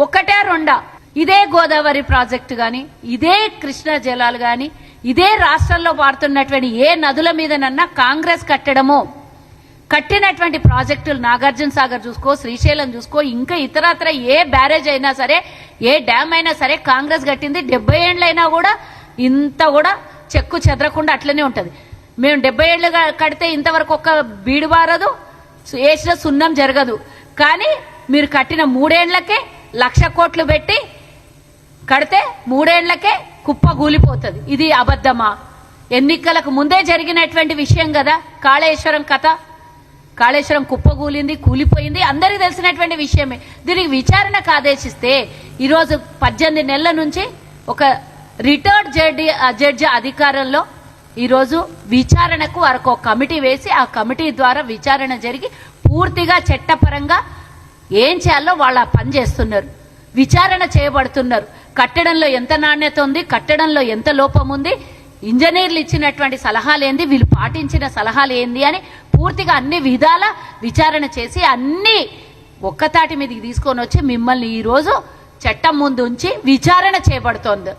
ఒకటే రెండా ఇదే గోదావరి ప్రాజెక్టు గాని ఇదే కృష్ణా జలాలు గాని ఇదే రాష్ట్రంలో వాడుతున్నటువంటి ఏ నదుల మీదనన్నా కాంగ్రెస్ కట్టినటువంటి ప్రాజెక్టులు నాగార్జున సాగర్ చూసుకో, శ్రీశైలం చూసుకో, ఇంకా ఇతరత్ర ఏ బ్యారేజ్ అయినా సరే, ఏ డ్యామ్ అయినా సరే కాంగ్రెస్ కట్టింది. 70 ఏళ్ళైనా కూడా ఇంత కూడా చెక్కు చెదరకుండా అట్లనే ఉంటది. మేము 70 ఏళ్ళు కడితే ఇంతవరకు ఒక్క బీడు బారదు, వేసిన సున్నం జరగదు. కానీ మీరు కట్టిన 3 ఏళ్లకే 1,00,000 కోట్లు పెట్టి కడితే 3 ఏళ్లకే కుప్ప కూలిపోతుంది. ఇది అబద్ధమా? ఎన్నికలకు ముందే జరిగినటువంటి విషయం కదా కాళేశ్వరం కథ. కాళేశ్వరం కుప్ప కూలిపోయింది, అందరికీ తెలిసినటువంటి విషయమే. దీనికి విచారణకు ఆదేశిస్తే ఈరోజు 18 నెలల నుంచి ఒక రిటైర్డ్ జడ్జి అధికారంలో ఈరోజు విచారణకు వారికి ఒక కమిటీ వేసి ఆ కమిటీ ద్వారా విచారణ జరిగి పూర్తిగా చట్టపరంగా ఏం చేయాలో వాళ్ళ పని చేస్తున్నారు, విచారణ చేయబడుతున్నారు. కట్టడంలో ఎంత నాణ్యత ఉంది, కట్టడంలో ఎంత లోపం ఉంది, ఇంజనీర్లు ఇచ్చినటువంటి సలహాలు ఏంది, వీళ్ళు పాటించిన సలహాలు ఏంది అని పూర్తిగా అన్ని విధాల విచారణ చేసి అన్ని ఒక్కతాటి మీదకి తీసుకొని వచ్చి మిమ్మల్ని ఈరోజు చట్టం ముందు ఉంచి విచారణ చేయబడుతోంది.